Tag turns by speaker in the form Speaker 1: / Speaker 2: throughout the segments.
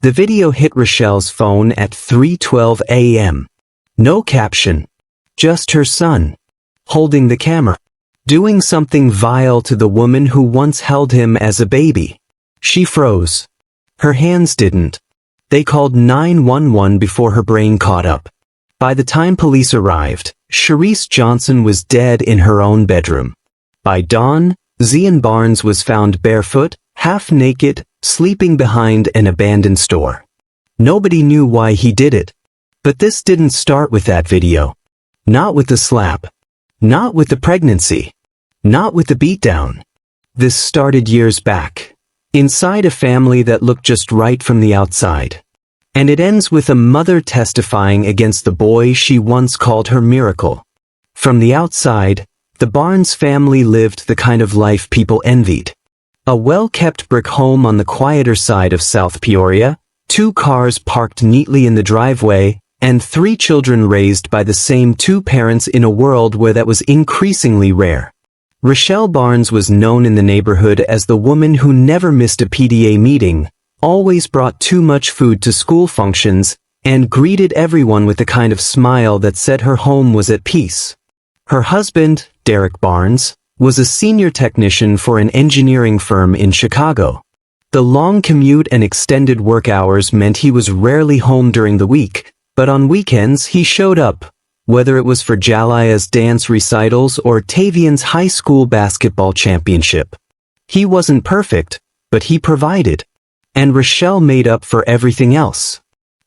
Speaker 1: The video hit Rochelle's phone at 3:12 a.m. No caption. Just her son, holding the camera, doing something vile to the woman who once held him as a baby. She froze. Her hands didn't. They called 911 before her brain caught up. By the time police arrived, Shereice Johnson was dead in her own bedroom. By dawn, Zean Barnes was found barefoot, half naked, sleeping behind an abandoned store. Nobody knew why he did it. But this didn't start with that video. Not with the slap. Not with the pregnancy. Not with the beatdown. This started years back, inside a family that looked just right from the outside. And it ends with a mother testifying against the boy she once called her miracle. From the outside, the Barnes family lived the kind of life people envied. A well-kept brick home on the quieter side of South Peoria, 2 cars parked neatly in the driveway, and 3 children raised by the same 2 parents in a world where that was increasingly rare. Rochelle Barnes was known in the neighborhood as the woman who never missed a PTA meeting, always brought too much food to school functions, and greeted everyone with the kind of smile that said her home was at peace. Her husband, Derek Barnes, was a senior technician for an engineering firm in Chicago. The long commute and extended work hours meant he was rarely home during the week, but on weekends he showed up, whether it was for Jalaya's dance recitals or Tavian's high school basketball championship. He wasn't perfect, but he provided. And Rochelle made up for everything else.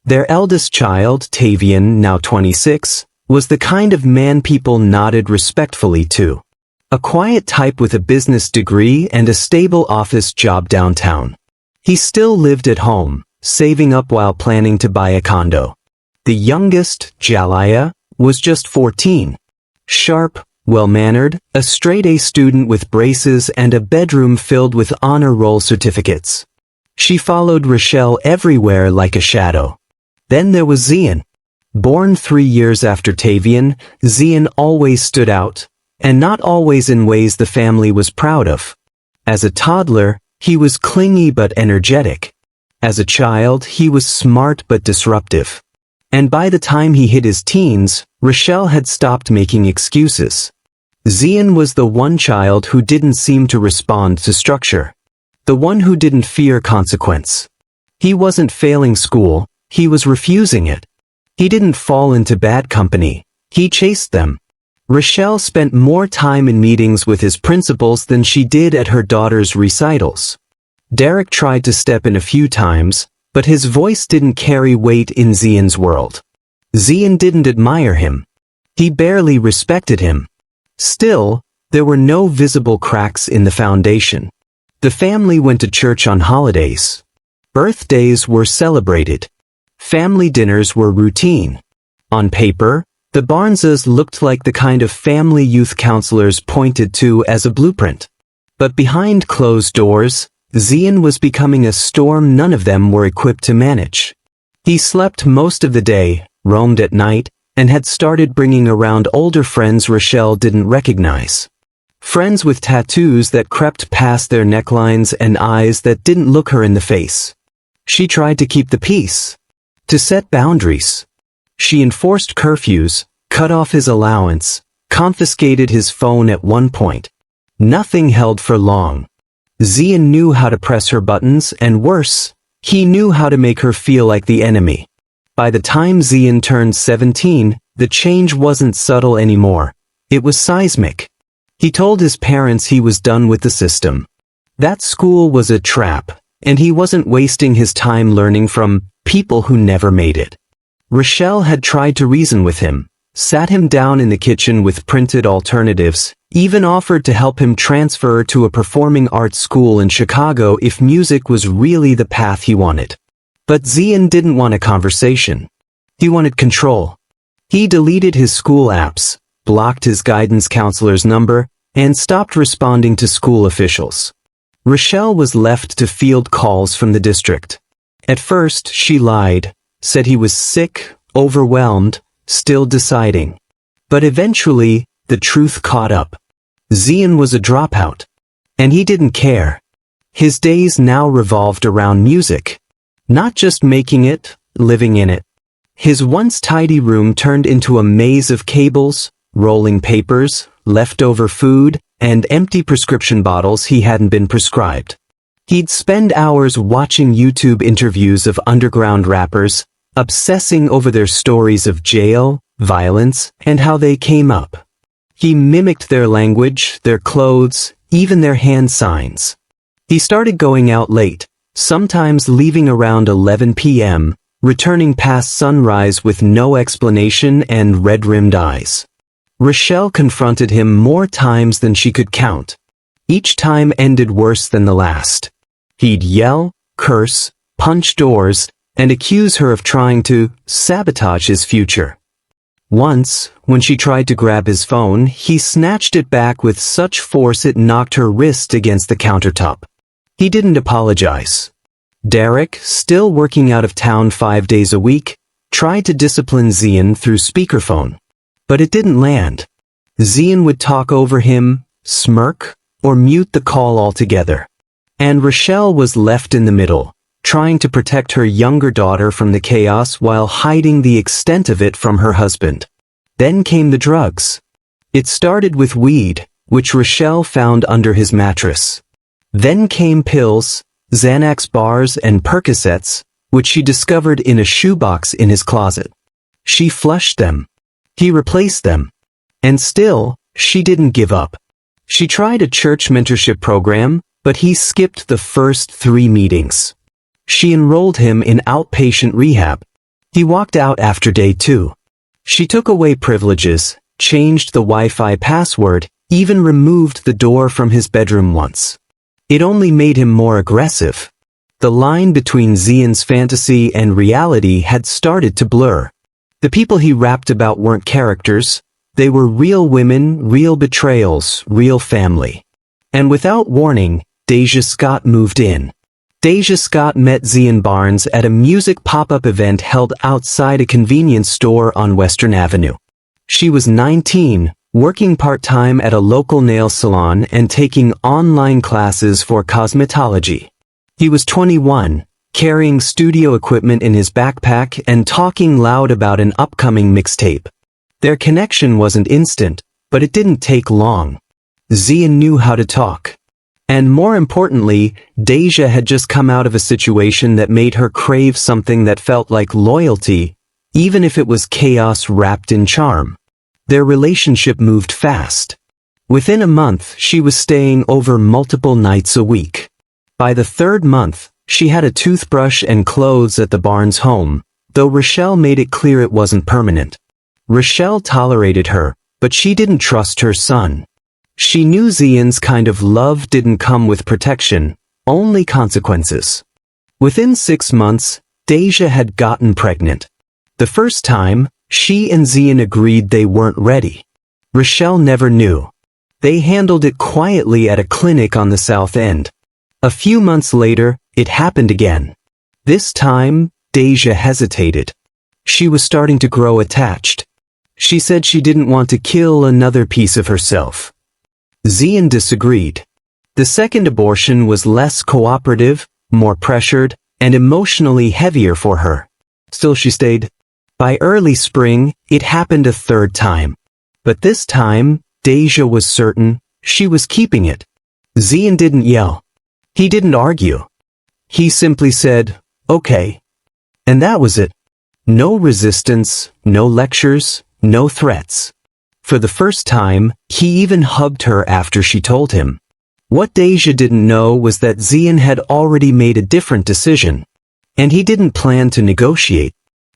Speaker 1: Their eldest child, Tavian, now 26, was the kind of man people nodded respectfully to. A quiet type with a business degree and a stable office job downtown. He still lived at home, saving up while planning to buy a condo. The youngest, Jalaya, was just 14. Sharp, well-mannered, a straight-A student with braces and a bedroom filled with honor roll certificates. She followed Rochelle everywhere like a shadow. Then there was Zean. Born 3 years after Tavian, Zean always stood out, and not always in ways the family was proud of. As a toddler, he was clingy but energetic. As a child, he was smart but disruptive. And by the time he hit his teens, Rochelle had stopped making excuses. Zean was the one child who didn't seem to respond to structure. The one who didn't fear consequence. He wasn't failing school, he was refusing it. He didn't fall into bad company, he chased them. Rochelle spent more time in meetings with his principals than she did at her daughter's recitals. Derek tried to step in a few times, but his voice didn't carry weight in Zean's world. Zean didn't admire him. He barely respected him. Still, there were no visible cracks in the foundation. The family went to church on holidays. Birthdays were celebrated. Family dinners were routine. On paper, the Barneses looked like the kind of family youth counselors pointed to as a blueprint. But behind closed doors, Zean was becoming a storm none of them were equipped to manage. He slept most of the day, roamed at night, and had started bringing around older friends Rochelle didn't recognize. Friends with tattoos that crept past their necklines and eyes that didn't look her in the face. She tried to keep the peace. To set boundaries. She enforced curfews, cut off his allowance, confiscated his phone at one point. Nothing held for long. Zean knew how to press her buttons, and worse, he knew how to make her feel like the enemy. By the time Zean turned 17, the change wasn't subtle anymore. It was seismic. He told his parents he was done with the system. That school was a trap, and he wasn't wasting his time learning from people who never made it. Rochelle had tried to reason with him, sat him down in the kitchen with printed alternatives, even offered to help him transfer to a performing arts school in Chicago if music was really the path he wanted. But Zean didn't want a conversation. He wanted control. He deleted his school apps, blocked his guidance counselor's number, and stopped responding to school officials. Rochelle was left to field calls from the district. At first, she lied, said he was sick, overwhelmed, still deciding. But eventually, the truth caught up. Zean was a dropout. And he didn't care. His days now revolved around music. Not just making it, living in it. His once tidy room turned into a maze of cables, rolling papers, leftover food, and empty prescription bottles he hadn't been prescribed. He'd spend hours watching YouTube interviews of underground rappers, obsessing over their stories of jail, violence, and how they came up. He mimicked their language, their clothes, even their hand signs. He started going out late, sometimes leaving around 11 p.m., returning past sunrise with no explanation and red-rimmed eyes. Rochelle confronted him more times than she could count. Each time ended worse than the last. He'd yell, curse, punch doors, and accuse her of trying to sabotage his future. Once, when she tried to grab his phone, he snatched it back with such force it knocked her wrist against the countertop. He didn't apologize. Derek, still working out of town 5 days a week, tried to discipline Zean through speakerphone. But it didn't land. Zean would talk over him, smirk, or mute the call altogether. And Rochelle was left in the middle, trying to protect her younger daughter from the chaos while hiding the extent of it from her husband. Then came the drugs. It started with weed, which Rochelle found under his mattress. Then came pills, Xanax bars and Percocets, which she discovered in a shoebox in his closet. She flushed them. He replaced them. And still, she didn't give up. She tried a church mentorship program, but he skipped the first 3 meetings. She enrolled him in outpatient rehab. He walked out after day 2. She took away privileges, changed the Wi-Fi password, even removed the door from his bedroom once. It only made him more aggressive. The line between Zean's fantasy and reality had started to blur. The people he rapped about weren't characters. They were real women, real betrayals, real family. And without warning, Deja Scott moved in. Deja Scott met Zean Barnes at a music pop-up event held outside a convenience store on Western Avenue. She was 19, working part-time at a local nail salon and taking online classes for cosmetology. He was 21, carrying studio equipment in his backpack and talking loud about an upcoming mixtape. Their connection wasn't instant, but it didn't take long. Zean knew how to talk. And more importantly, Deja had just come out of a situation that made her crave something that felt like loyalty, even if it was chaos wrapped in charm. Their relationship moved fast. Within a month, she was staying over multiple nights a week. By the 3rd month, she had a toothbrush and clothes at the Barnes home, though Rochelle made it clear it wasn't permanent. Rochelle tolerated her, but she didn't trust her son. She knew Zean's kind of love didn't come with protection, only consequences. Within 6 months, Deja had gotten pregnant. The first time, she and Zean agreed they weren't ready. Rochelle never knew. They handled it quietly at a clinic on the South End. A few months later, it happened again. This time, Deja hesitated. She was starting to grow attached. She said she didn't want to kill another piece of herself. Zean disagreed. The second abortion was less cooperative, more pressured, and emotionally heavier for her. Still she stayed. By early spring, it happened a 3rd time. But this time, Deja was certain she was keeping it. Zean didn't yell. He didn't argue. He simply said, "Okay." And that was it. No resistance, no lectures, no threats. For the first time, he even hugged her after she told him. What Deja didn't know was that Zean had already made a different decision. And he didn't plan to negotiate.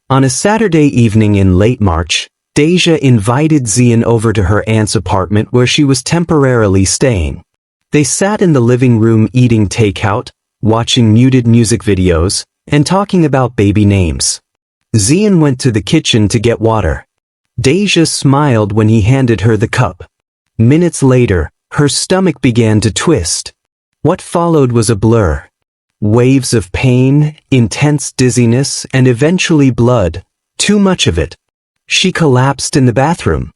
Speaker 1: On a Saturday evening in late March, Deja invited Zean over to her aunt's apartment where she was temporarily staying. They sat in the living room eating takeout, watching muted music videos, and talking about baby names. Zean went to the kitchen to get water. Deja smiled when he handed her the cup. Minutes later, her stomach began to twist. What followed was a blur. Waves of pain, intense dizziness, and eventually blood. Too much of it. She collapsed in the bathroom.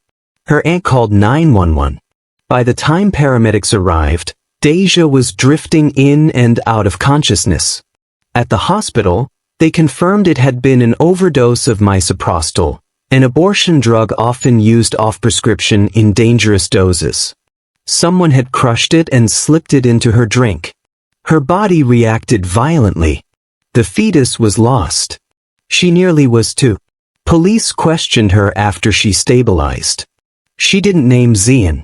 Speaker 1: Her aunt called 911. By the time paramedics arrived, Deja was drifting in and out of consciousness. At the hospital, They confirmed it had been an overdose of misoprostol, an abortion drug often used off prescription in dangerous doses. Someone had crushed it and slipped it into her drink. Her body reacted violently. The fetus was lost. She nearly was too. Police questioned her after she stabilized. She didn't name Zean.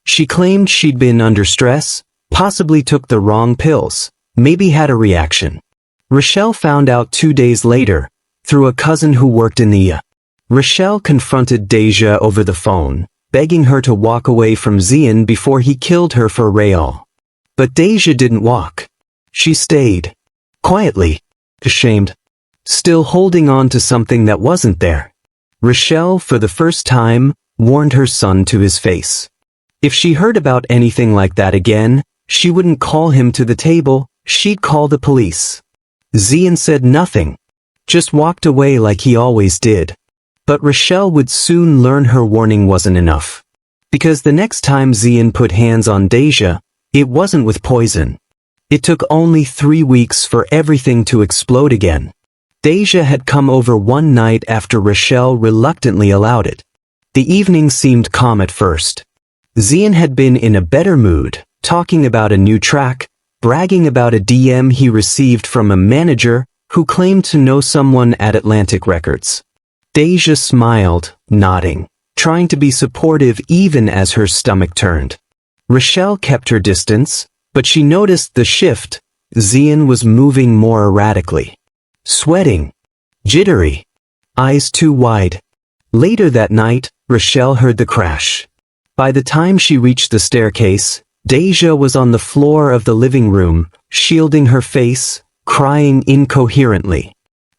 Speaker 1: She claimed she'd been under stress, possibly took the wrong pills, maybe had a reaction. Rochelle found out 2 days later, through a cousin who worked in the Rochelle confronted Deja over the phone, begging her to walk away from Zean before he killed her for Real. But Deja didn't walk. She stayed. Quietly. Ashamed. Still holding on to something that wasn't there. Rochelle, for the first time, warned her son to his face. If she heard about anything like that again, she wouldn't call him to the table, she'd call the police. Zean said nothing. Just walked away like he always did. But Rochelle would soon learn her warning wasn't enough. Because the next time Zean put hands on Deja, it wasn't with poison. It took only 3 weeks for everything to explode again. Deja had come over one night after Rochelle reluctantly allowed it. The evening seemed calm at first. Zean had been in a better mood, talking about a new track, bragging about a DM he received from a manager who claimed to know someone at Atlantic Records. Deja smiled, nodding, trying to be supportive even as her stomach turned. Rochelle kept her distance, but she noticed the shift. Zean was moving more erratically. Sweating. Jittery. Eyes too wide. Later that night, Rochelle heard the crash. By the time she reached the staircase, Deja was on the floor of the living room, shielding her face, crying incoherently.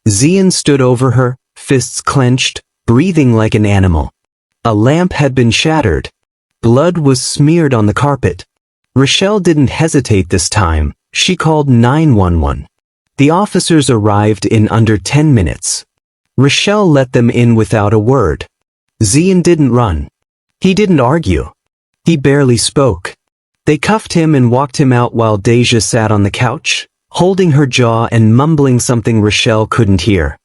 Speaker 1: Zean stood over her, fists clenched, breathing like an animal. A lamp had been shattered. Blood was smeared on the carpet. Rochelle didn't hesitate this time. She called 911. The officers arrived in under 10 minutes. Rochelle let them in without a word. Zean didn't run. He didn't argue. He barely spoke. They cuffed him and walked him out while Deja sat on the couch, holding her jaw and mumbling something Rochelle couldn't hear.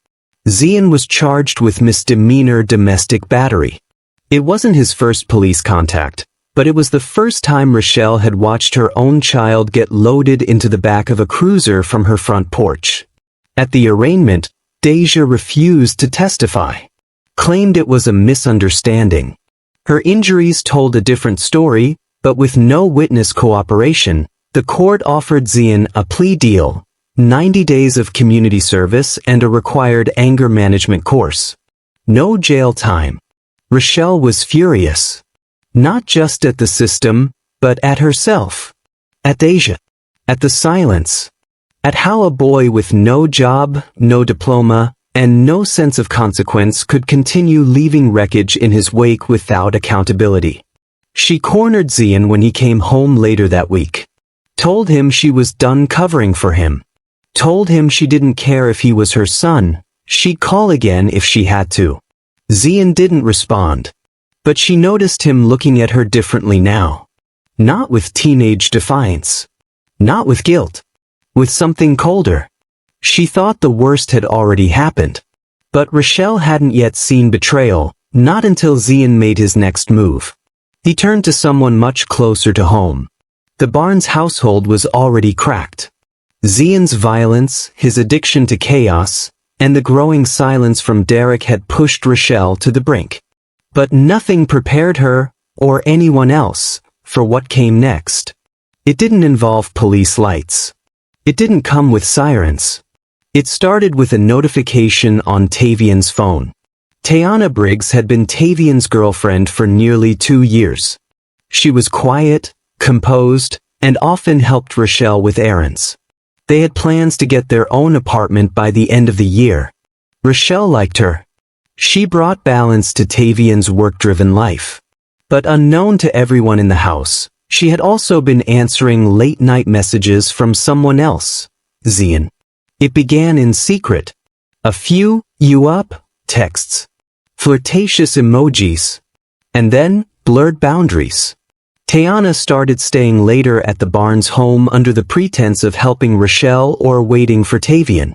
Speaker 1: Zean was charged with misdemeanor domestic battery. It wasn't his first police contact, but it was the first time Rochelle had watched her own child get loaded into the back of a cruiser from her front porch. At the arraignment, Deja refused to testify. Claimed it was a misunderstanding. Her injuries told a different story, but with no witness cooperation, the court offered Zean a plea deal, 90 days of community service and a required anger management course. No jail time. Rochelle was furious. Not just at the system, but at herself. At Deja. At the silence. At how a boy with no job, no diploma, and no sense of consequence could continue leaving wreckage in his wake without accountability. She cornered Zean when he came home later that week. Told him she was done covering for him. Told him she didn't care if he was her son, she'd call again if she had to. Zean didn't respond. But she noticed him looking at her differently now. Not with teenage defiance. Not with guilt. With something colder. She thought the worst had already happened. But Rochelle hadn't yet seen betrayal, not until Zean made his next move. He turned to someone much closer to home. The Barnes household was already cracked. Zean's violence, his addiction to chaos, and the growing silence from Derek had pushed Rochelle to the brink. But nothing prepared her, or anyone else, for what came next. It didn't involve police lights. It didn't come with sirens. It started with a notification on Tavian's phone. Tayana Briggs had been Tavian's girlfriend for nearly 2 years. She was quiet, composed, and often helped Rochelle with errands. They had plans to get their own apartment by the end of the year. Rochelle liked her. She brought balance to Tavian's work-driven life. But unknown to everyone in the house, she had also been answering late-night messages from someone else, Zean. It began in secret. A few, "you up?" texts. Flirtatious emojis. And then, blurred boundaries. Tayana started staying later at the Barnes home under the pretense of helping Rochelle or waiting for Tavian.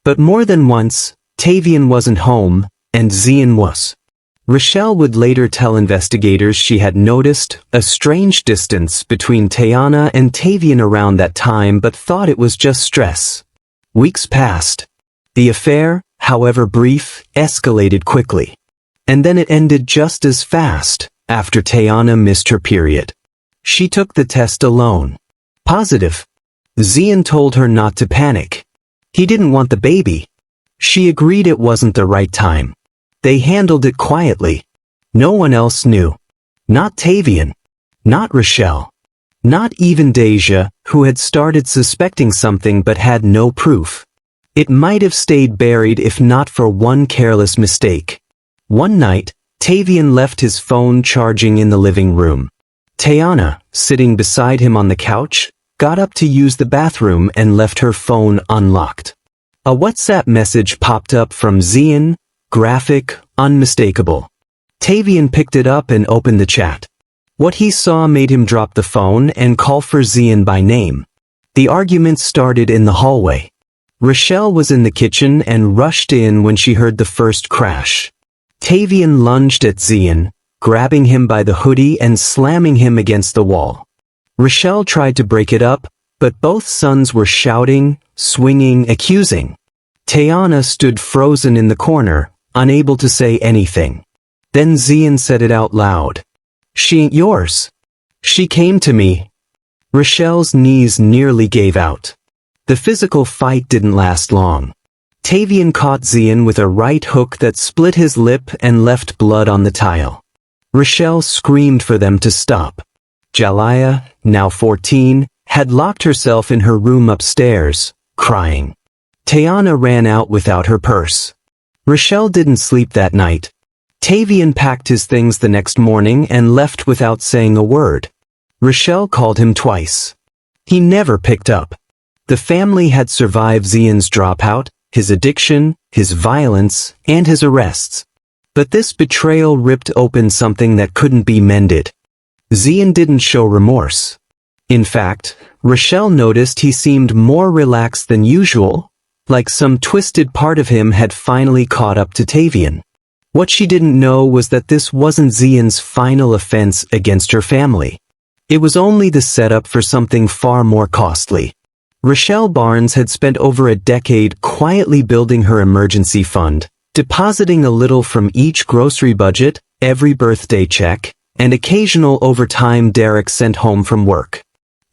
Speaker 1: But more than once, Tavian wasn't home, and Zean was. Rochelle would later tell investigators she had noticed a strange distance between Tayana and Tavian around that time but thought it was just stress. Weeks passed. The affair, however brief, escalated quickly. And then it ended just as fast, after Tayana missed her period. She took the test alone. Positive. Zean told her not to panic. He didn't want the baby. She agreed it wasn't the right time. They handled it quietly. No one else knew. Not Tavian. Not Rochelle. Not even Deja, who had started suspecting something but had no proof. It might have stayed buried if not for one careless mistake. One night, Tavian left his phone charging in the living room. Tayana, sitting beside him on the couch, got up to use the bathroom and left her phone unlocked. A WhatsApp message popped up from Zean, graphic, unmistakable. Tavian picked it up and opened the chat. What he saw made him drop the phone and call for Zean by name. The argument started in the hallway. Rochelle was in the kitchen and rushed in when she heard the first crash. Tavian lunged at Zean, grabbing him by the hoodie and slamming him against the wall. Rochelle tried to break it up, but both sons were shouting, swinging, accusing. Tayana stood frozen in the corner, unable to say anything. Then Zean said it out loud. "She ain't yours. She came to me." Rochelle's knees nearly gave out. The physical fight didn't last long. Tavian caught Zean with a right hook that split his lip and left blood on the tile. Rochelle screamed for them to stop. Jalaya, now 14, had locked herself in her room upstairs, crying. Tayana ran out without her purse. Rochelle didn't sleep that night. Tavian packed his things the next morning and left without saying a word. Rochelle called him twice. He never picked up. The family had survived Zean's dropout, his addiction, his violence, and his arrests. But this betrayal ripped open something that couldn't be mended. Zean didn't show remorse. In fact, Rochelle noticed he seemed more relaxed than usual, like some twisted part of him had finally caught up to Tavian. What she didn't know was that this wasn't Zean's final offense against her family. It was only the setup for something far more costly. Rochelle Barnes had spent over a decade quietly building her emergency fund, depositing a little from each grocery budget, every birthday check, and occasional overtime Derek sent home from work.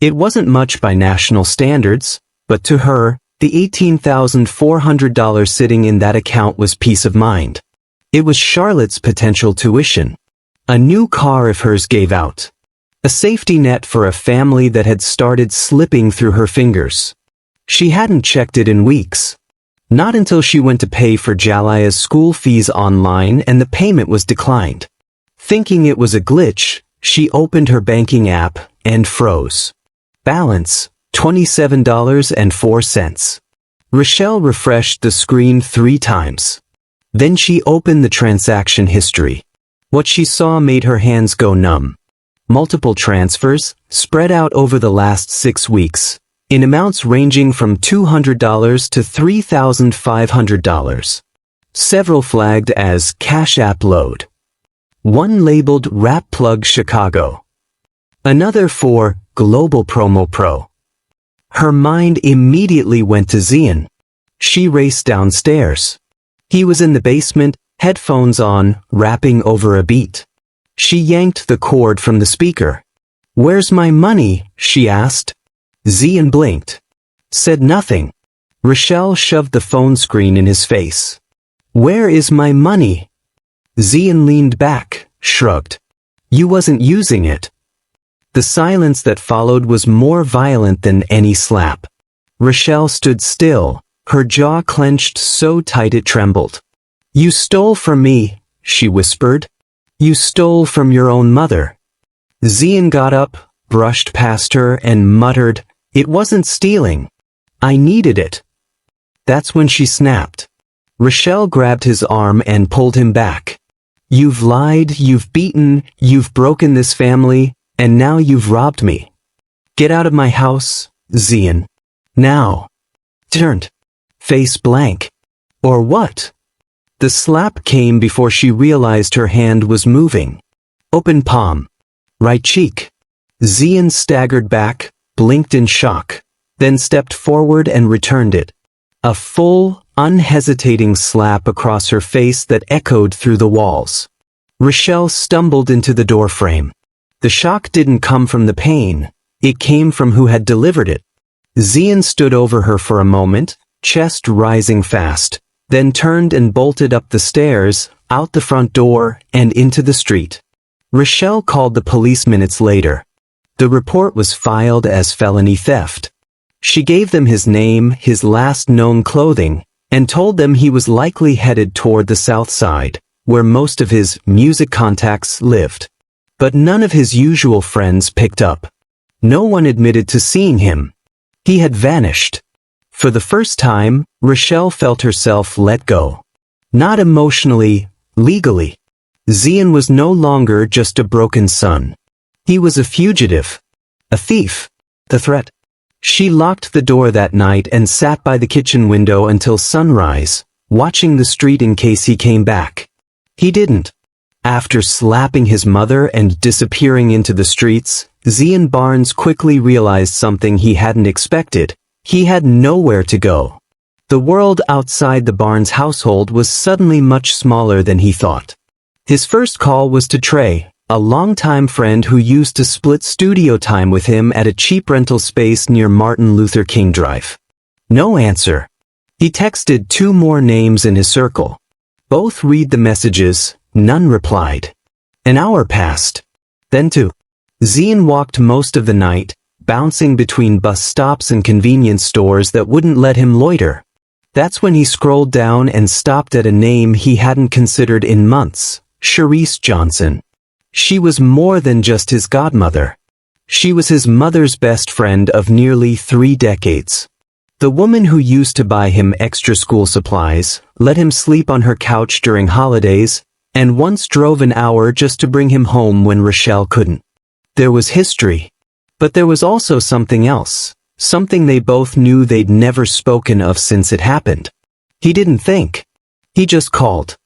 Speaker 1: It wasn't much by national standards, but to her, the $18,400 sitting in that account was peace of mind. It was Charlotte's potential tuition. A new car if hers gave out. A safety net for a family that had started slipping through her fingers. She hadn't checked it in weeks. Not until she went to pay for Jalaya's school fees online and the payment was declined. Thinking it was a glitch, she opened her banking app and froze. Balance, $27.04. Rochelle refreshed the screen 3 times. Then she opened the transaction history. What she saw made her hands go numb. Multiple transfers, spread out over the last 6 weeks, in amounts ranging from $200 to $3,500. Several flagged as Cash App Load. One labeled Wrap Plug Chicago. Another for Global Promo Pro. Her mind immediately went to Zean. She raced downstairs. He was in the basement, headphones on, rapping over a beat. She yanked the cord from the speaker. "Where's my money?" she asked. Zean blinked. Said nothing. Rochelle shoved the phone screen in his face. "Where is my money?" Zean leaned back, shrugged. "You wasn't using it." The silence that followed was more violent than any slap. Rochelle stood still, her jaw clenched so tight it trembled. "You stole from me," she whispered. "You stole from your own mother." Zean got up, brushed past her, and muttered, "It wasn't stealing. I needed it." That's when she snapped. Rochelle grabbed his arm and pulled him back. "You've lied, you've beaten, you've broken this family, and now you've robbed me. Get out of my house, Zean. Now." Turned. face blank. Or what? The slap came before she realized her hand was moving. Open palm. Right cheek. Zean staggered back, blinked in shock, then stepped forward and returned it. A full, unhesitating slap across her face that echoed through the walls. Rochelle stumbled into the doorframe. The shock didn't come from the pain, it came from who had delivered it. Zean stood over her for a moment, chest rising fast, then turned and bolted up the stairs, out the front door, and into the street. Rochelle called the police minutes later. The report was filed as felony theft. She gave them his name, his last known clothing, and told them he was likely headed toward the south side, where most of his music contacts lived. But none of his usual friends picked up. No one admitted to seeing him. He had vanished. For the first time, Rochelle felt herself let go. Not emotionally, legally. Zean was no longer just a broken son. He was a fugitive. A thief. A threat. She locked the door that night and sat by the kitchen window until sunrise, watching the street in case he came back. He didn't. After slapping his mother and disappearing into the streets, Zean Barnes quickly realized something he hadn't expected. He had nowhere to go. The world outside the Barnes household was suddenly much smaller than he thought. His first call was to Trey, a longtime friend who used to split studio time with him at a cheap rental space near Martin Luther King Drive. No answer. He texted 2 more names in his circle. Both read the messages, none replied. An hour passed. Then 2. Zean walked most of the night, bouncing between bus stops and convenience stores that wouldn't let him loiter. That's when he scrolled down and stopped at a name he hadn't considered in months, Shereice Johnson. She was more than just his godmother. She was his mother's best friend of nearly 3 decades. The woman who used to buy him extra school supplies, let him sleep on her couch during holidays, and once drove an hour just to bring him home when Rochelle couldn't. There was history. But there was also something else, something they both knew they'd never spoken of since it happened. He didn't think. He just called.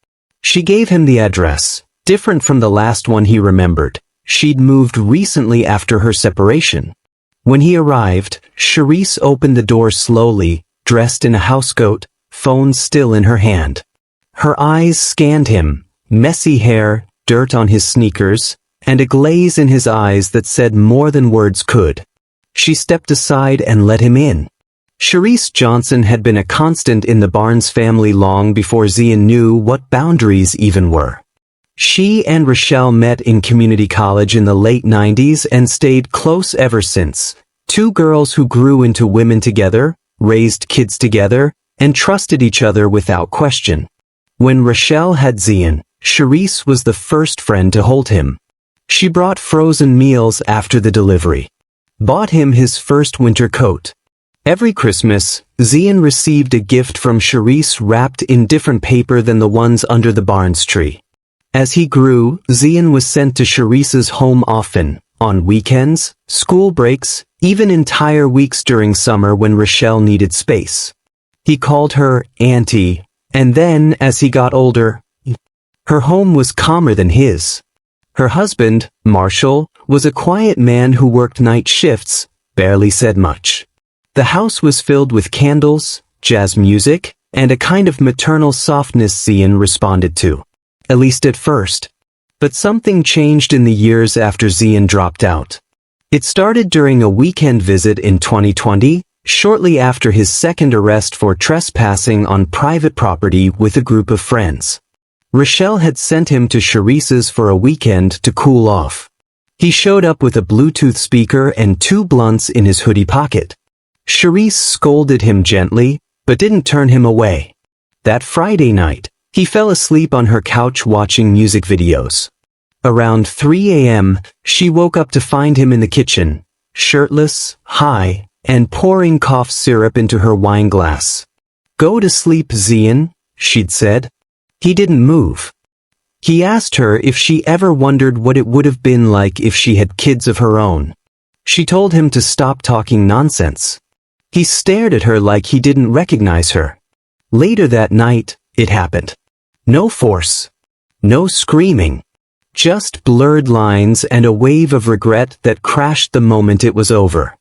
Speaker 1: She gave him the address, different from the last one he remembered. She'd moved recently after her separation. When he arrived, Shereice opened the door slowly, dressed in a housecoat, phone still in her hand. Her eyes scanned him, messy hair, dirt on his sneakers, and a glaze in his eyes that said more than words could. She stepped aside and let him in. Shereice Johnson had been a constant in the Barnes family long before Zean knew what boundaries even were. She and Rochelle met in community college in the late 90s and stayed close ever since. 2 girls who grew into women together, raised kids together, and trusted each other without question. When Rochelle had Zean, Shereice was the first friend to hold him. She brought frozen meals after the delivery. Bought him his first winter coat. Every Christmas, Zean received a gift from Shereice wrapped in different paper than the ones under the Barnes tree. As he grew, Zean was sent to Shereice's home often, on weekends, school breaks, even entire weeks during summer when Rochelle needed space. He called her Auntie, and then, as he got older, her home was calmer than his. Her husband, Marshall, was a quiet man who worked night shifts, barely said much. The house was filled with candles, jazz music, and a kind of maternal softness Zean responded to. At least at first. But something changed in the years after Zean dropped out. It started during a weekend visit in 2020, shortly after his second arrest for trespassing on private property with a group of friends. Rochelle had sent him to Shereice's for a weekend to cool off. He showed up with a Bluetooth speaker and 2 blunts in his hoodie pocket. Shereice scolded him gently, but didn't turn him away. That Friday night, he fell asleep on her couch watching music videos. Around 3 a.m., she woke up to find him in the kitchen, shirtless, high, and pouring cough syrup into her wine glass. "Go to sleep, Zean," she'd said. He didn't move. He asked her if she ever wondered what it would have been like if she had kids of her own. She told him to stop talking nonsense. He stared at her like he didn't recognize her. Later that night, it happened. No force. No screaming. Just blurred lines and a wave of regret that crashed the moment it was over.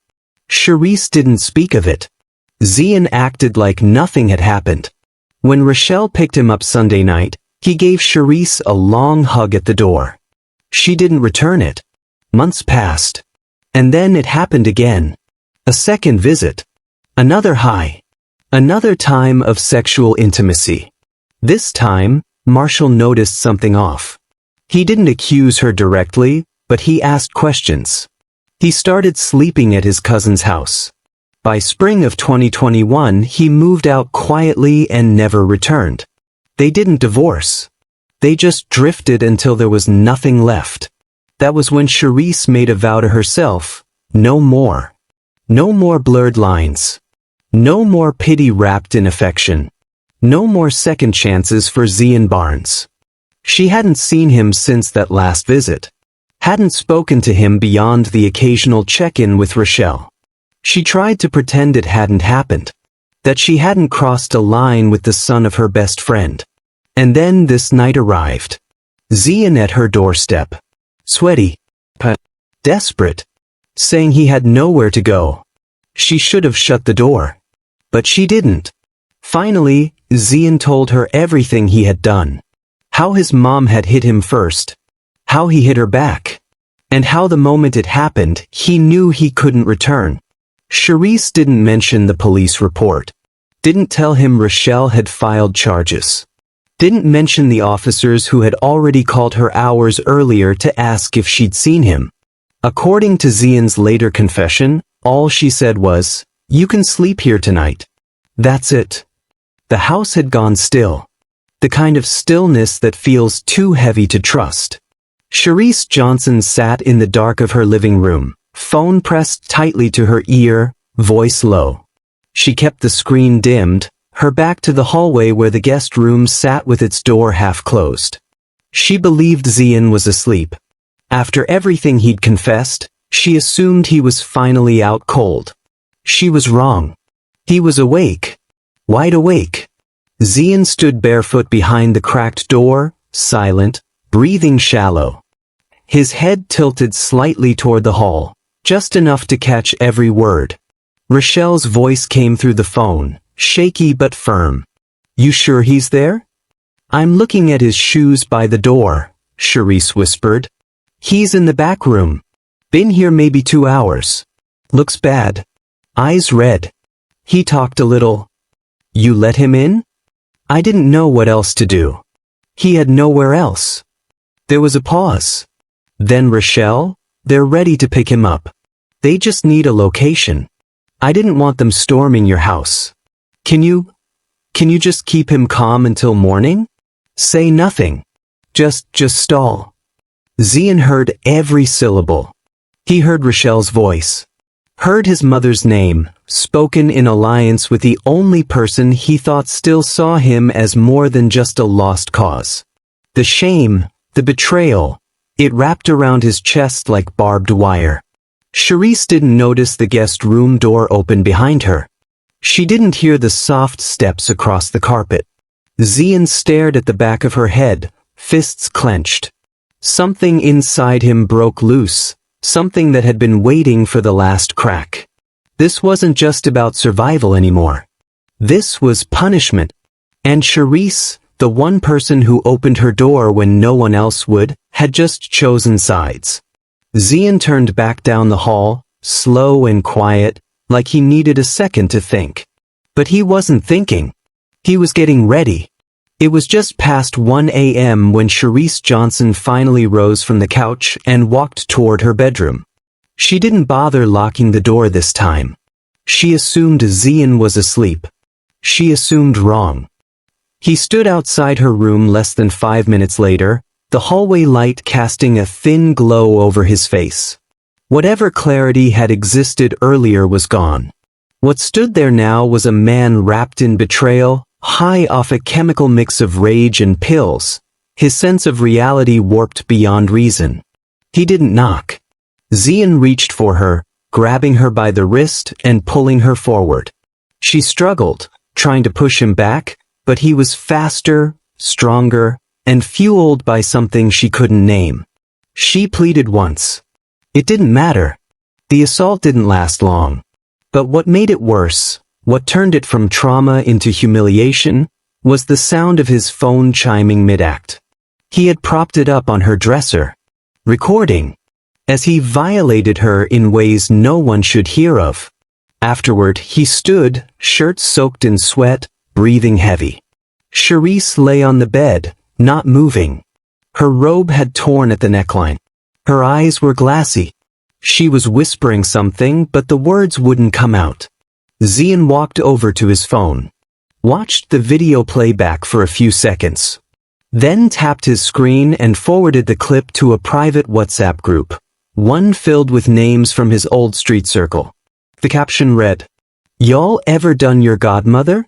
Speaker 1: Shereice didn't speak of it. Zean acted like nothing had happened. When Rochelle picked him up Sunday night, he gave Shereice a long hug at the door. She didn't return it. Months passed. And then it happened again. A second visit. Another high. Another time of sexual intimacy. This time, Marshall noticed something off. He didn't accuse her directly, but he asked questions. He started sleeping at his cousin's house. By spring of 2021, he moved out quietly and never returned. They didn't divorce. They just drifted until there was nothing left. That was when Shereice made a vow to herself, no more. No more blurred lines. No more pity wrapped in affection. No more second chances for Zean Barnes. She hadn't seen him since that last visit. Hadn't spoken to him beyond the occasional check-in with Rochelle. She tried to pretend it hadn't happened. That she hadn't crossed a line with the son of her best friend. And then this night arrived. Zean at her doorstep. Sweaty. Desperate. Saying he had nowhere to go. She should have shut the door. But she didn't. Finally, Zean told her everything he had done. How his mom had hit him first. How he hit her back. And how the moment it happened, he knew he couldn't return. Shereice didn't mention the police report. Didn't tell him Rochelle had filed charges. Didn't mention the officers who had already called her hours earlier to ask if she'd seen him. According to Zean's later confession, all she said was, "You can sleep here tonight." That's it. The house had gone still. The kind of stillness that feels too heavy to trust. Shereice Johnson sat in the dark of her living room, phone pressed tightly to her ear, voice low. She kept the screen dimmed, her back to the hallway where the guest room sat with its door half closed. She believed Zean was asleep. After everything he'd confessed, she assumed he was finally out cold. She was wrong. He was awake. Wide awake. Zean stood barefoot behind the cracked door, silent, breathing shallow. His head tilted slightly toward the hall, just enough to catch every word. Rochelle's voice came through the phone, shaky but firm. "You sure he's there?" "I'm looking at his shoes by the door," Shereice whispered. "He's in the back room. Been here maybe 2 hours. Looks bad. Eyes red. He talked a little." "You let him in?" "I didn't know what else to do. He had nowhere else." There was a pause. "Then Rochelle, they're ready to pick him up. They just need a location. I didn't want them storming your house. Can you just keep him calm until morning? Say nothing. Just stall." Zean heard every syllable. He heard Rochelle's voice. Heard his mother's name, spoken in alliance with the only person he thought still saw him as more than just a lost cause. The shame, the betrayal, it wrapped around his chest like barbed wire. Shereice didn't notice the guest room door open behind her. She didn't hear the soft steps across the carpet. Zean stared at the back of her head, fists clenched. Something inside him broke loose, something that had been waiting for the last crack. This wasn't just about survival anymore. This was punishment. And Shereice, the one person who opened her door when no one else would, had just chosen sides. Zean turned back down the hall, slow and quiet, like he needed a second to think. But he wasn't thinking. He was getting ready. It was just past 1 a.m. when Shereice Johnson finally rose from the couch and walked toward her bedroom. She didn't bother locking the door this time. She assumed Zean was asleep. She assumed wrong. He stood outside her room less than 5 minutes later, the hallway light casting a thin glow over his face. Whatever clarity had existed earlier was gone. What stood there now was a man wrapped in betrayal, high off a chemical mix of rage and pills, his sense of reality warped beyond reason. He didn't knock. Zean reached for her, grabbing her by the wrist and pulling her forward. She struggled, trying to push him back, but he was faster, stronger, and fueled by something she couldn't name. She pleaded once. It didn't matter. The assault didn't last long. But what made it worse, what turned it from trauma into humiliation, was the sound of his phone chiming mid-act. He had propped it up on her dresser, recording, as he violated her in ways no one should hear of. Afterward, he stood, shirt soaked in sweat, breathing heavy. Shereice lay on the bed, not moving. Her robe had torn at the neckline. Her eyes were glassy. She was whispering something, but the words wouldn't come out. Zean walked over to his phone, watched the video playback for a few seconds, then tapped his screen and forwarded the clip to a private WhatsApp group, one filled with names from his old street circle. The caption read, "Y'all ever done your godmother?"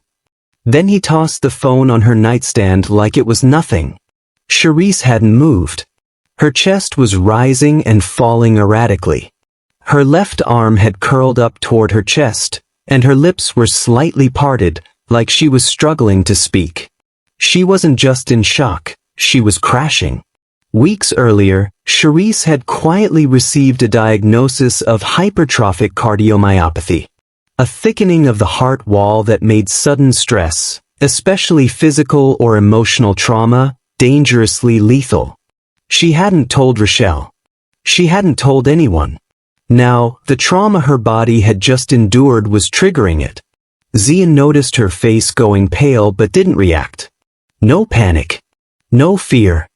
Speaker 1: Then he tossed the phone on her nightstand like it was nothing. Shereice hadn't moved. Her chest was rising and falling erratically. Her left arm had curled up toward her chest, and her lips were slightly parted, like she was struggling to speak. She wasn't just in shock, she was crashing. Weeks earlier, Shereice had quietly received a diagnosis of hypertrophic cardiomyopathy, a thickening of the heart wall that made sudden stress, especially physical or emotional trauma, dangerously lethal. She hadn't told Rochelle. She hadn't told anyone. Now, the trauma her body had just endured was triggering it. Zean noticed her face going pale but didn't react. No panic. No fear.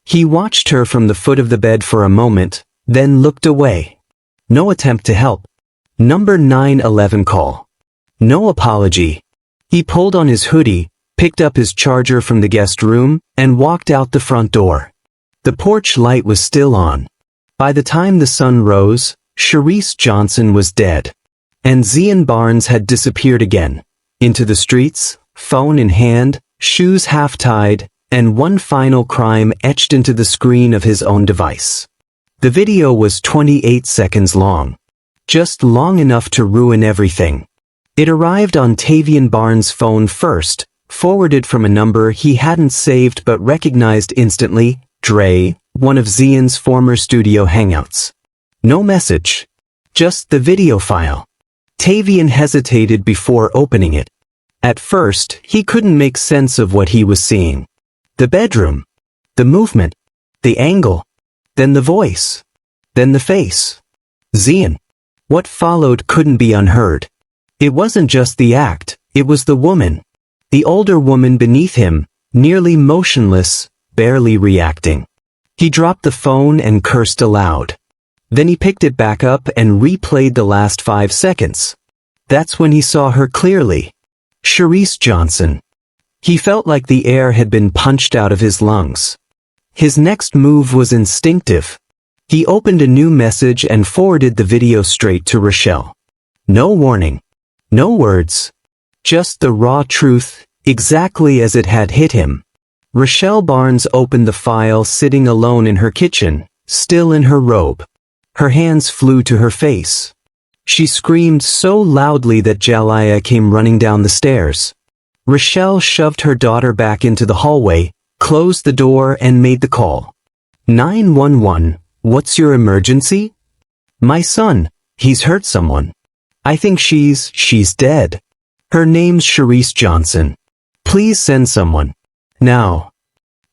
Speaker 1: He watched her from the foot of the bed for a moment, then looked away. No attempt to help. Number 911 call. No apology. He pulled on his hoodie, picked up his charger from the guest room, and walked out the front door. The porch light was still on. By the time the sun rose, Shereice Johnson was dead. And Zean Barnes had disappeared again. Into the streets, phone in hand, shoes half-tied, and one final crime etched into the screen of his own device. The video was 28 seconds long. Just long enough to ruin everything. It arrived on Tavian Barnes' phone first, forwarded from a number he hadn't saved but recognized instantly, Dre, one of Zean's former studio hangouts. No message. Just the video file. Tavian hesitated before opening it. At first, he couldn't make sense of what he was seeing. The bedroom. The movement. The angle. Then the voice. Then the face. Zean. What followed couldn't be unheard. It wasn't just the act, it was the woman. The older woman beneath him, nearly motionless, barely reacting. He dropped the phone and cursed aloud. Then he picked it back up and replayed the last 5 seconds. That's when he saw her clearly. Shereice Johnson. He felt like the air had been punched out of his lungs. His next move was instinctive. He opened a new message and forwarded the video straight to Rochelle. No warning. No words. Just the raw truth, exactly as it had hit him. Rochelle Barnes opened the file sitting alone in her kitchen, still in her robe. Her hands flew to her face. She screamed so loudly that Jalaya came running down the stairs. Rochelle shoved her daughter back into the hallway, closed the door and made the call. 911, what's your emergency? My son, he's hurt someone. I think she's dead. Her name's Shereice Johnson. Please send someone. Now.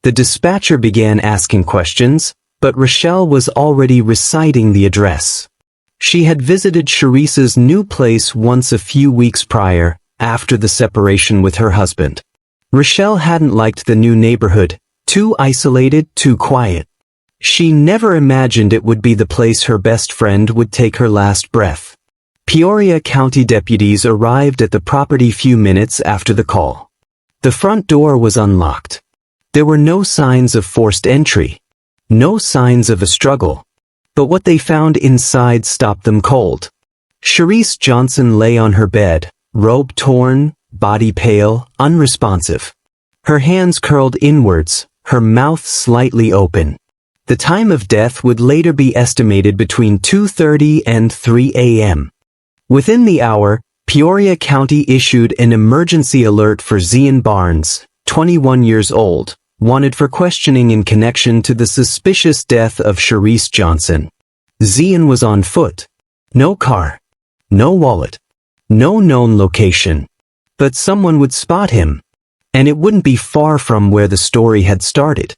Speaker 1: The dispatcher began asking questions, but Rochelle was already reciting the address. She had visited Shereice's new place once a few weeks prior, after the separation with her husband. Rochelle hadn't liked the new neighborhood, too isolated, too quiet. She never imagined it would be the place her best friend would take her last breath. Peoria County deputies arrived at the property few minutes after the call. The front door was unlocked. There were no signs of forced entry. No signs of a struggle. But what they found inside stopped them cold. Shereice Johnson lay on her bed, robe torn, body pale, unresponsive. Her hands curled inwards, her mouth slightly open. The time of death would later be estimated between 2:30 and 3 a.m. Within the hour, Peoria County issued an emergency alert for Zean Barnes, 21 years old, wanted for questioning in connection to the suspicious death of Shereice Johnson. Zean was on foot. No car. No wallet. No known location. But someone would spot him. And it wouldn't be far from where the story had started.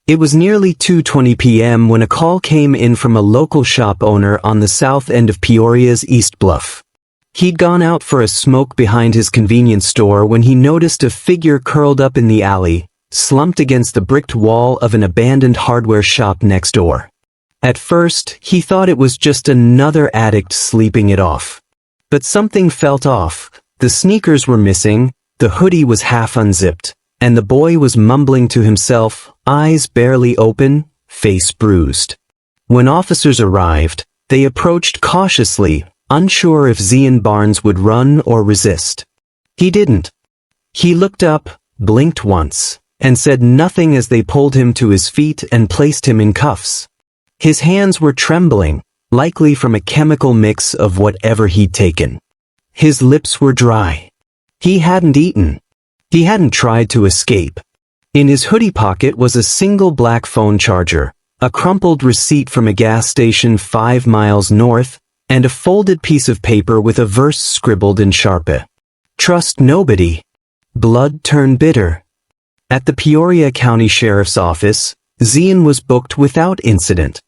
Speaker 1: It was nearly 2:20 p.m. when a call came in from a local shop owner on the south end of Peoria's East Bluff. He'd gone out for a smoke behind his convenience store when he noticed a figure curled up in the alley, slumped against the bricked wall of an abandoned hardware shop next door. At first, he thought it was just another addict sleeping it off. But something felt off. The sneakers were missing, the hoodie was half unzipped, and the boy was mumbling to himself, eyes barely open, face bruised. When officers arrived, they approached cautiously, unsure if Zean Barnes would run or resist. He didn't. He looked up, blinked once, and said nothing as they pulled him to his feet and placed him in cuffs. His hands were trembling, likely from a chemical mix of whatever he'd taken. His lips were dry. He hadn't eaten. He hadn't tried to escape. In his hoodie pocket was a single black phone charger, a crumpled receipt from a gas station 5 miles north, and a folded piece of paper with a verse scribbled in Sharpie. Trust nobody. Blood turned bitter. At the Peoria County Sheriff's Office, Zean was booked without incident.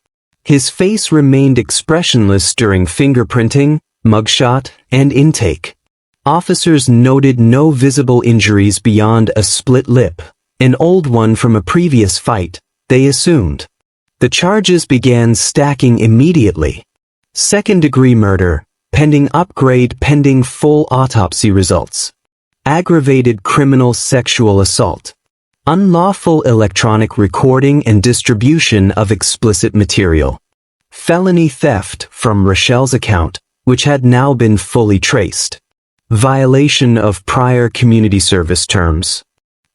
Speaker 1: His face remained expressionless during fingerprinting, mugshot, and intake. Officers noted no visible injuries beyond a split lip, an old one from a previous fight, they assumed. The charges began stacking immediately. Second-degree murder, pending upgrade pending full autopsy results. Aggravated criminal sexual assault. Unlawful electronic recording and distribution of explicit material. Felony theft from Rochelle's account, which had now been fully traced. Violation of prior community service terms.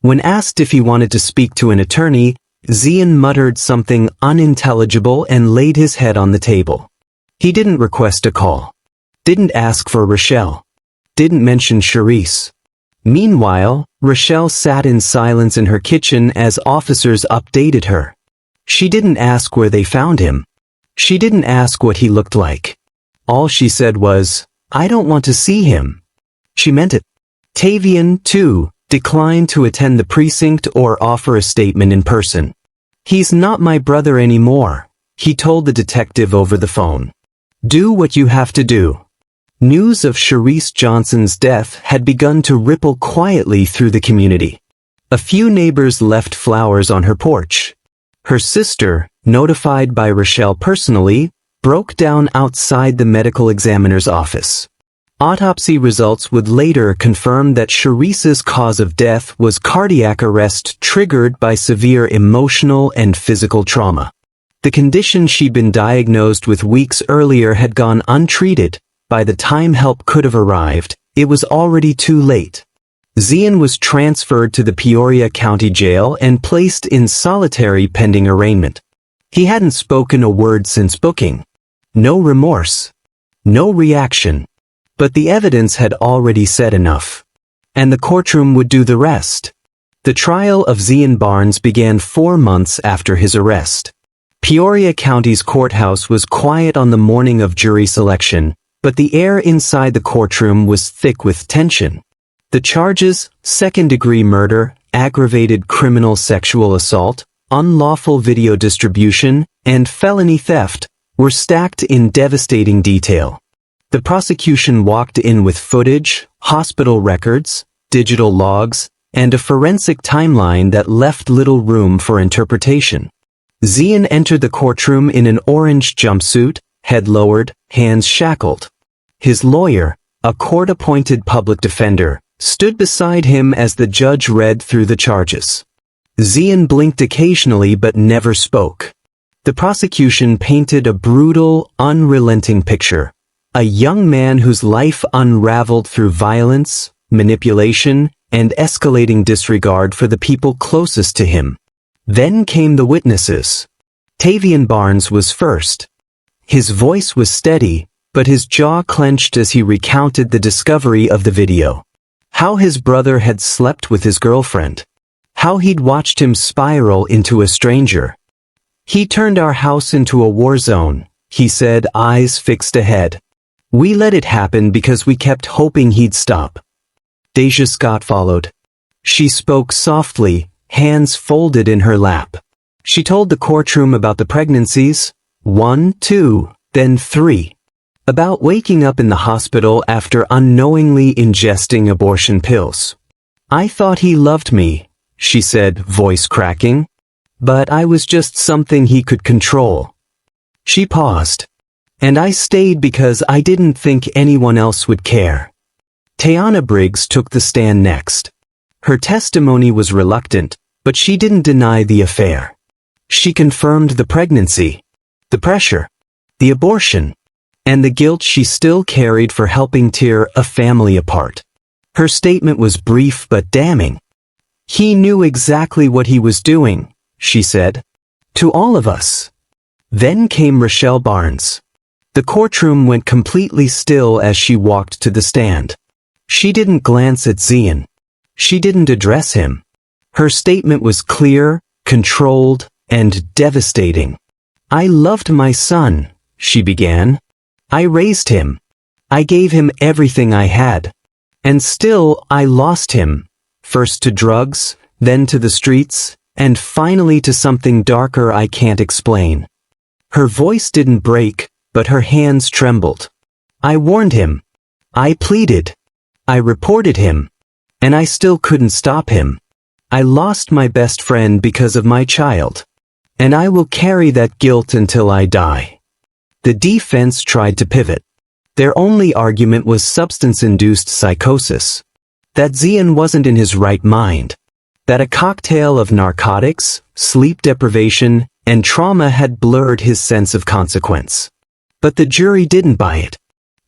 Speaker 1: When asked if he wanted to speak to an attorney, Zean muttered something unintelligible and laid his head on the table. He didn't request a call. Didn't ask for Rochelle. Didn't mention Shereice. Meanwhile, Rochelle sat in silence in her kitchen as officers updated her. She didn't ask where they found him. She didn't ask what he looked like. All she said was, "I don't want to see him." She meant it. Tavian, too, declined to attend the precinct or offer a statement in person. "He's not my brother anymore," he told the detective over the phone. "Do what you have to do." News of Shereice Johnson's death had begun to ripple quietly through the community. A few neighbors left flowers on her porch. Her sister, notified by Rochelle personally, broke down outside the medical examiner's office. Autopsy results would later confirm that Shereice's cause of death was cardiac arrest triggered by severe emotional and physical trauma. The condition she'd been diagnosed with weeks earlier had gone untreated. By the time help could have arrived, it was already too late. Zean was transferred to the Peoria County Jail and placed in solitary pending arraignment. He hadn't spoken a word since booking. No remorse. No reaction. But the evidence had already said enough. And the courtroom would do the rest. The trial of Zean Barnes began 4 months after his arrest. Peoria County's courthouse was quiet on the morning of jury selection, but the air inside the courtroom was thick with tension. The charges, second-degree murder, aggravated criminal sexual assault, unlawful video distribution, and felony theft, were stacked in devastating detail. The prosecution walked in with footage, hospital records, digital logs, and a forensic timeline that left little room for interpretation. Zean entered the courtroom in an orange jumpsuit, head lowered, hands shackled. His lawyer, a court-appointed public defender, stood beside him as the judge read through the charges. Zean blinked occasionally but never spoke. The prosecution painted a brutal, unrelenting picture. A young man whose life unraveled through violence, manipulation, and escalating disregard for the people closest to him. Then came the witnesses. Tavian Barnes was first. His voice was steady, but his jaw clenched as he recounted the discovery of the video. How his brother had slept with his girlfriend. How he'd watched him spiral into a stranger. He turned our house into a war zone, he said, eyes fixed ahead. We let it happen because we kept hoping he'd stop. Deja Scott followed. She spoke softly, hands folded in her lap. She told the courtroom about the pregnancies, 1, 2, then 3. About waking up in the hospital after unknowingly ingesting abortion pills. I thought he loved me, she said, voice cracking. But I was just something he could control. She paused. And I stayed because I didn't think anyone else would care. Tayana Briggs took the stand next. Her testimony was reluctant, but she didn't deny the affair. She confirmed the pregnancy, the pressure, the abortion, and the guilt she still carried for helping tear a family apart. Her statement was brief but damning. He knew exactly what he was doing, she said. To all of us. Then came Rochelle Barnes. The courtroom went completely still as she walked to the stand. She didn't glance at Zean. She didn't address him. Her statement was clear, controlled, and devastating. I loved my son, she began. I raised him. I gave him everything I had. And still, I lost him. First to drugs, then to the streets, and finally to something darker I can't explain. Her voice didn't break, but her hands trembled. I warned him. I pleaded. I reported him. And I still couldn't stop him. I lost my best friend because of my child. And I will carry that guilt until I die. The defense tried to pivot. Their only argument was substance-induced psychosis. That Zean wasn't in his right mind. That a cocktail of narcotics, sleep deprivation, and trauma had blurred his sense of consequence. But the jury didn't buy it.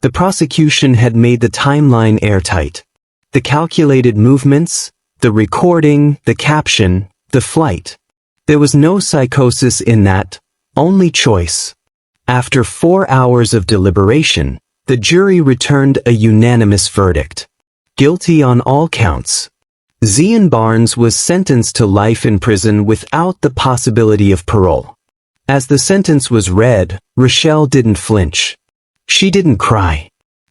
Speaker 1: The prosecution had made the timeline airtight. The calculated movements, the recording, the caption, the flight. There was no psychosis in that, only choice. After 4 hours of deliberation, the jury returned a unanimous verdict. Guilty on all counts. Zean Barnes was sentenced to life in prison without the possibility of parole. As the sentence was read, Rochelle didn't flinch. She didn't cry.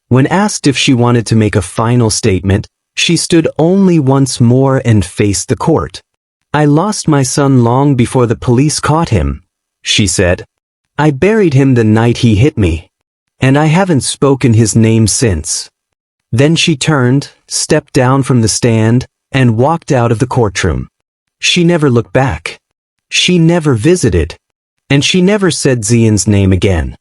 Speaker 1: When asked if she wanted to make a final statement, she stood only once more and faced the court. I lost my son long before the police caught him, she said. I buried him the night he hit me. And I haven't spoken his name since. Then she turned, stepped down from the stand, and walked out of the courtroom. She never looked back. She never visited. And she never said Zean's name again.